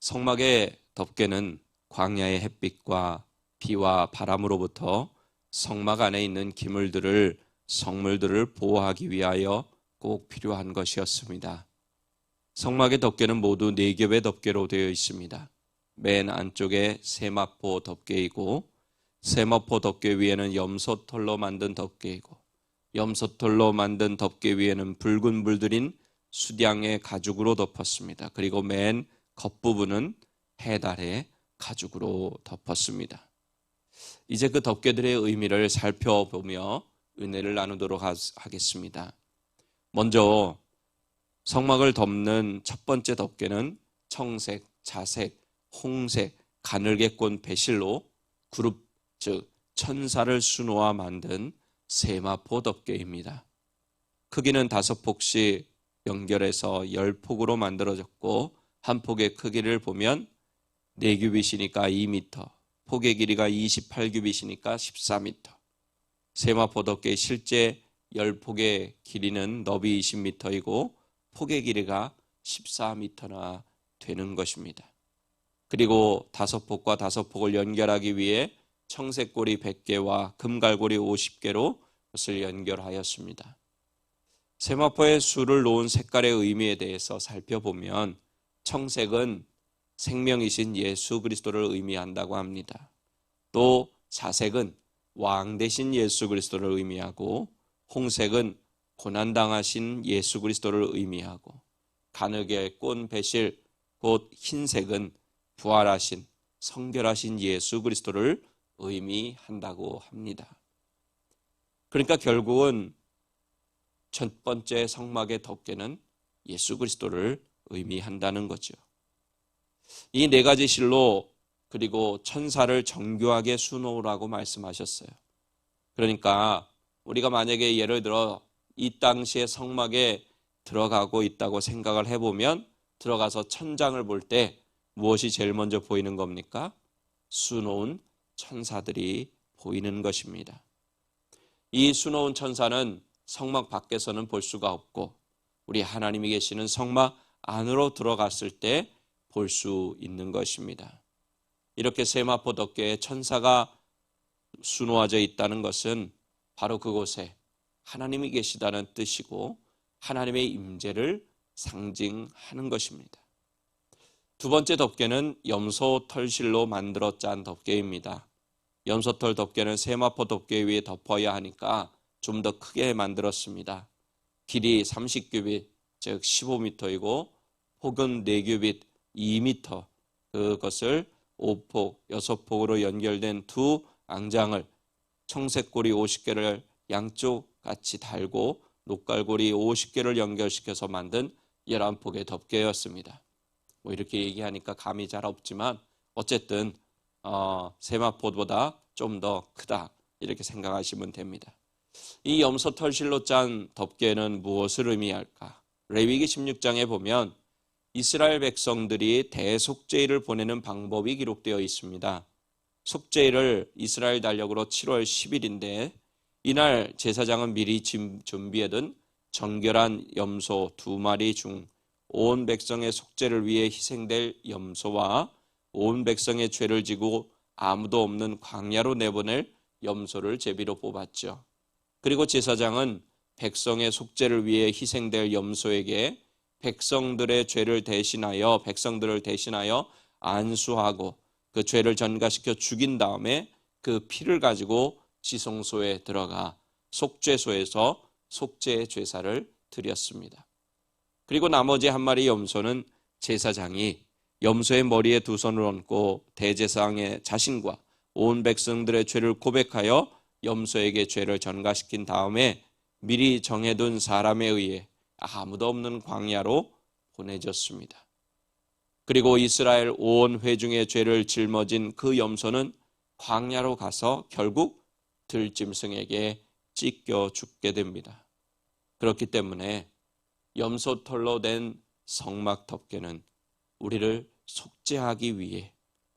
성막의 덮개는 광야의 햇빛과 비와 바람으로부터 성막 안에 있는 기물들을, 성물들을 보호하기 위하여 꼭 필요한 것이었습니다. 성막의 덮개는 모두 4겹의 덮개로 되어 있습니다. 맨 안쪽에 세마포 덮개이고, 세마포 덮개 위에는 염소털로 만든 덮개이고, 염소털로 만든 덮개 위에는 붉은 물들인 수량의 가죽으로 덮었습니다. 그리고 맨 겉부분은 해달의 가죽으로 덮었습니다. 이제 그 덮개들의 의미를 살펴보며 은혜를 나누도록 하겠습니다. 먼저 성막을 덮는 첫 번째 덮개는 청색, 자색, 홍색, 가늘게 꼰 배실로 그룹, 즉 천사를 수놓아 만든 세마포 덮개입니다. 크기는 5폭씩 연결해서 10폭으로 만들어졌고, 한 폭의 크기를 보면 4규빗이니까 2m, 폭의 길이가 28규빗이니까 14m. 세마포 덮개의 실제 10폭의 길이는 너비 20m이고 폭의 길이가 14m나 되는 것입니다. 그리고 5폭과 5폭을 연결하기 위해 청색고리 100개와 금갈고리 50개로 그것을 연결하였습니다. 세마포의 수를 놓은 색깔의 의미에 대해서 살펴보면 청색은 생명이신 예수 그리스도를 의미한다고 합니다. 또 자색은 왕 되신 예수 그리스도를 의미하고, 홍색은 고난당하신 예수 그리스도를 의미하고, 가늘게 꼰 배실 곧 흰색은 부활하신 성결하신 예수 그리스도를 의미한다고 합니다. 그러니까 결국은 첫 번째 성막의 덮개는 예수 그리스도를 의미한다는 거죠. 이 4가지 실로 그리고 천사를 정교하게 수놓으라고 말씀하셨어요. 그러니까 우리가 만약에 예를 들어 이 당시에 성막에 들어가고 있다고 생각을 해보면, 들어가서 천장을 볼 때 무엇이 제일 먼저 보이는 겁니까? 수놓은 천사들이 보이는 것입니다. 이 수놓은 천사는 성막 밖에서는 볼 수가 없고, 우리 하나님이 계시는 성막 안으로 들어갔을 때 볼 수 있는 것입니다. 이렇게 세마포 덮개에 천사가 수놓아져 있다는 것은 바로 그곳에 하나님이 계시다는 뜻이고, 하나님의 임재를 상징하는 것입니다. 두 번째 덮개는 염소 털실로 만들어 짠 덮개입니다. 염소털 덮개는 세마포 덮개 위에 덮어야 하니까 좀 더 크게 만들었습니다. 길이 30규빗, 즉 15m이고 폭은 4규빗, 2m, 그것을 5폭, 6폭으로 연결된 두 앙장을 청색고리 50개를 양쪽 같이 달고 녹갈고리 50개를 연결시켜서 만든 11폭의 덮개였습니다. 뭐 이렇게 얘기하니까 감이 잘 없지만 어쨌든 세마포보다 좀 더 크다, 이렇게 생각하시면 됩니다. 이 염소털실로 짠 덮개는 무엇을 의미할까? 레위기 16장에 보면 이스라엘 백성들이 대속죄일을 보내는 방법이 기록되어 있습니다. 속죄일을 이스라엘 달력으로 7월 10일인데 이날 제사장은 미리 준비해둔 정결한 염소 2마리 중 온 백성의 속죄를 위해 희생될 염소와 온 백성의 죄를 지고 아무도 없는 광야로 내보낼 염소를 제비로 뽑았죠. 그리고 제사장은 백성의 속죄를 위해 희생될 염소에게 백성들을 대신하여 안수하고 그 죄를 전가시켜 죽인 다음에 그 피를 가지고 지성소에 들어가 속죄소에서 속죄 제사를 드렸습니다. 그리고 나머지 1마리 염소는 제사장이 염소의 머리에 2 손을 얹고 대제사장의 자신과 온 백성들의 죄를 고백하여 염소에게 죄를 전가시킨 다음에 미리 정해둔 사람에 의해 아무도 없는 광야로 보내졌습니다. 그리고 이스라엘 온 회중의 죄를 짊어진 그 염소는 광야로 가서 결국 들짐승에게 찢겨 죽게 됩니다. 그렇기 때문에 염소털로 된 성막 덮개는 우리를 속죄하기 위해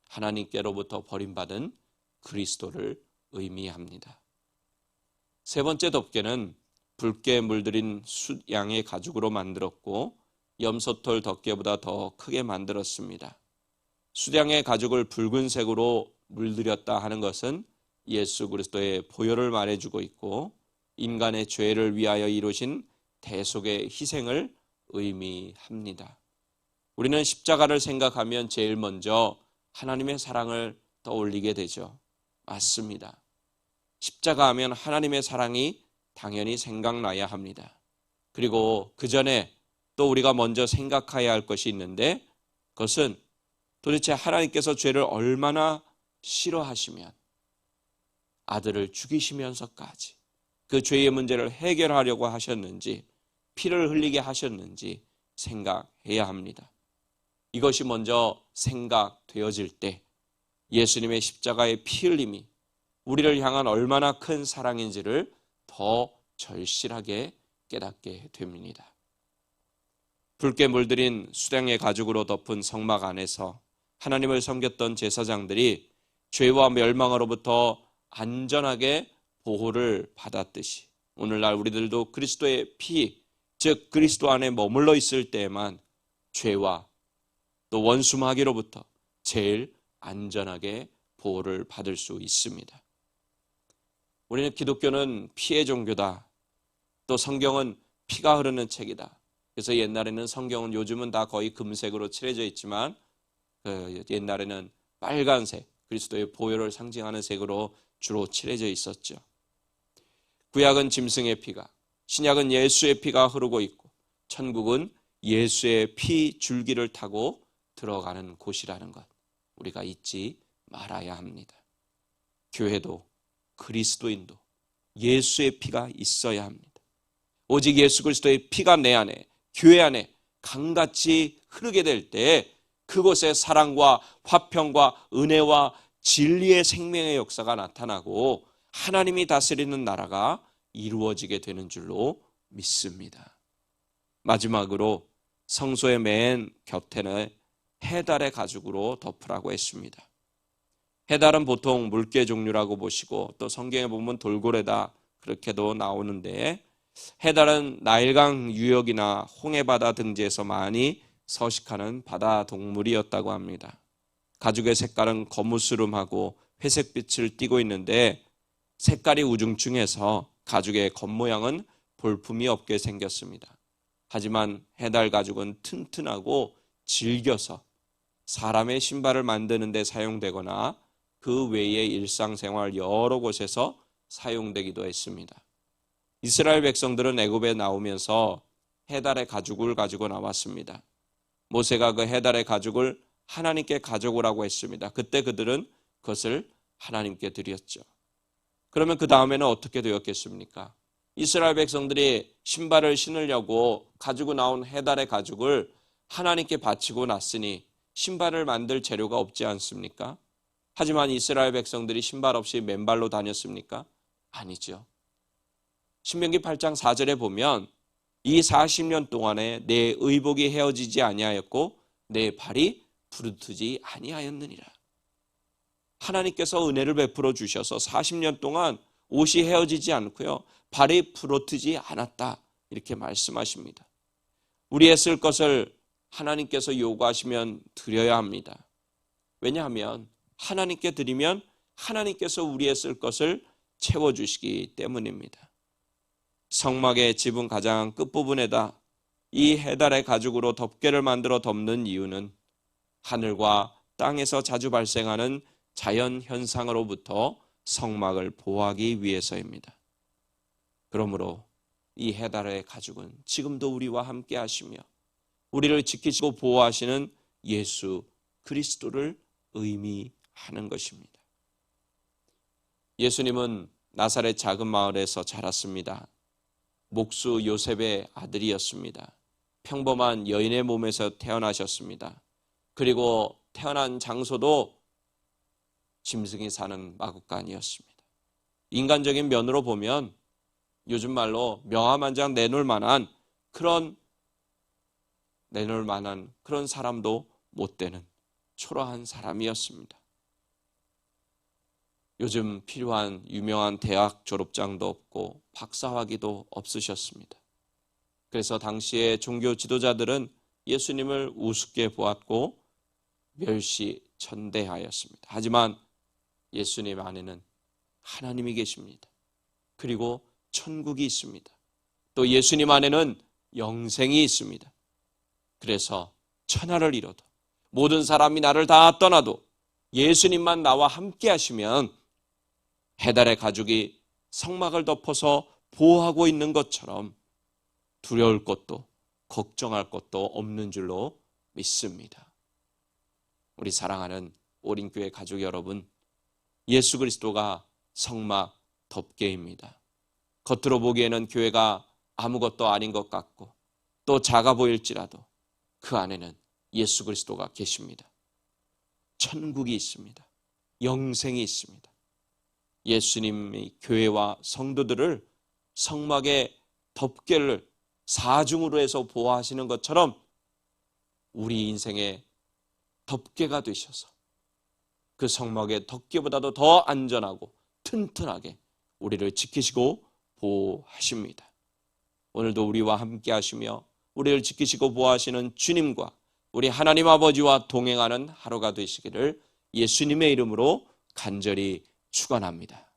하나님께로부터 버림받은 그리스도를 의미합니다. 세 번째 덮개는 붉게 물들인 숫양의 가죽으로 만들었고 염소털 덮개보다 더 크게 만들었습니다. 수량의 가죽을 붉은색으로 물들였다 하는 것은 예수 그리스도의 보혈을 말해주고 있고 인간의 죄를 위하여 이루신 대속의 희생을 의미합니다. 우리는 십자가를 생각하면 제일 먼저 하나님의 사랑을 떠올리게 되죠. 맞습니다. 십자가 하면 하나님의 사랑이 당연히 생각나야 합니다. 그리고 그 전에 또 우리가 먼저 생각해야 할 것이 있는데 그것은 도대체 하나님께서 죄를 얼마나 싫어하시면 아들을 죽이시면서까지 그 죄의 문제를 해결하려고 하셨는지 피를 흘리게 하셨는지 생각해야 합니다. 이것이 먼저 생각되어질 때 예수님의 십자가의 피 흘림이 우리를 향한 얼마나 큰 사랑인지를 더 절실하게 깨닫게 됩니다. 붉게 물들인 수량의 가죽으로 덮은 성막 안에서 하나님을 섬겼던 제사장들이 죄와 멸망으로부터 안전하게 보호를 받았듯이 오늘날 우리들도 그리스도의 피, 즉 그리스도 안에 머물러 있을 때에만 죄와 또 원수 마귀로부터 제일 안전하게 보호를 받을 수 있습니다. 우리는 기독교는 피의 종교다. 또 성경은 피가 흐르는 책이다. 그래서 옛날에는 성경은 요즘은 다 거의 금색으로 칠해져 있지만 옛날에는 빨간색, 그리스도의 보혈을 상징하는 색으로 주로 칠해져 있었죠. 구약은 짐승의 피가, 신약은 예수의 피가 흐르고 있고 천국은 예수의 피 줄기를 타고 들어가는 곳이라는 것 우리가 잊지 말아야 합니다. 교회도 그리스도인도 예수의 피가 있어야 합니다. 오직 예수 그리스도의 피가 내 안에 교회 안에 강같이 흐르게 될 때 그곳에 사랑과 화평과 은혜와 진리의 생명의 역사가 나타나고 하나님이 다스리는 나라가 이루어지게 되는 줄로 믿습니다. 마지막으로 성소의 맨 곁에는 해달의 가죽으로 덮으라고 했습니다. 해달은 보통 물개 종류라고 보시고 또 성경에 보면 돌고래다 그렇게도 나오는데 해달은 나일강 유역이나 홍해바다 등지에서 많이 서식하는 바다 동물이었다고 합니다. 가죽의 색깔은 거무스름하고 회색빛을 띠고 있는데 색깔이 우중충해서 가죽의 겉모양은 볼품이 없게 생겼습니다. 하지만 해달 가죽은 튼튼하고 질겨서 사람의 신발을 만드는 데 사용되거나 그 외의 일상생활 여러 곳에서 사용되기도 했습니다. 이스라엘 백성들은 애굽에 나오면서 해달의 가죽을 가지고 나왔습니다. 모세가 그 해달의 가죽을 하나님께 가져오라고 했습니다. 그때 그들은 그것을 하나님께 드렸죠. 그러면 그 다음에는 어떻게 되었겠습니까? 이스라엘 백성들이 신발을 신으려고 가지고 나온 해달의 가죽을 하나님께 바치고 났으니 신발을 만들 재료가 없지 않습니까? 하지만 이스라엘 백성들이 신발 없이 맨발로 다녔습니까? 아니죠. 신명기 8장 4절에 보면 이 40년 동안에 내 의복이 헤어지지 아니하였고 내 발이 부르트지 아니하였느니라. 하나님께서 은혜를 베풀어 주셔서 40년 동안 옷이 헤어지지 않고요. 발이 부러뜨지 않았다. 이렇게 말씀하십니다. 우리의 쓸 것을 하나님께서 요구하시면 드려야 합니다. 왜냐하면 하나님께 드리면 하나님께서 우리의 쓸 것을 채워주시기 때문입니다. 성막의 지붕 가장 끝부분에다 이 해달의 가죽으로 덮개를 만들어 덮는 이유는 하늘과 땅에서 자주 발생하는 자연 현상으로부터 성막을 보호하기 위해서입니다. 그러므로 이 해달의 가죽은 지금도 우리와 함께 하시며 우리를 지키시고 보호하시는 예수 그리스도를 의미하는 것입니다. 예수님은 나사렛 작은 마을에서 자랐습니다. 목수 요셉의 아들이었습니다. 평범한 여인의 몸에서 태어나셨습니다. 그리고 태어난 장소도 짐승이 사는 마구간이었습니다. 인간적인 면으로 보면 요즘 말로 명함1장 내놓을 만한 그런 사람도 못 되는 초라한 사람이었습니다. 요즘 필요한 유명한 대학 졸업장도 없고 박사학위도 없으셨습니다. 그래서 당시의 종교 지도자들은 예수님을 우습게 보았고 멸시, 천대하였습니다. 하지만 예수님 안에는 하나님이 계십니다. 그리고 천국이 있습니다. 또 예수님 안에는 영생이 있습니다. 그래서 천하를 이뤄도 모든 사람이 나를 다 떠나도 예수님만 나와 함께 하시면 해달의 가죽이 성막을 덮어서 보호하고 있는 것처럼 두려울 것도 걱정할 것도 없는 줄로 믿습니다. 우리 사랑하는 오린교회 가족 여러분, 예수 그리스도가 성막 덮개입니다. 겉으로 보기에는 교회가 아무것도 아닌 것 같고 또 작아 보일지라도 그 안에는 예수 그리스도가 계십니다. 천국이 있습니다. 영생이 있습니다. 예수님이 교회와 성도들을 성막의 덮개를 사중으로 해서 보호하시는 것처럼 우리 인생의 덮개가 되셔서 그 성막의 덮개보다도 더 안전하고 튼튼하게 우리를 지키시고 보호하십니다. 오늘도 우리와 함께 하시며 우리를 지키시고 보호하시는 주님과 우리 하나님 아버지와 동행하는 하루가 되시기를 예수님의 이름으로 간절히 축원합니다.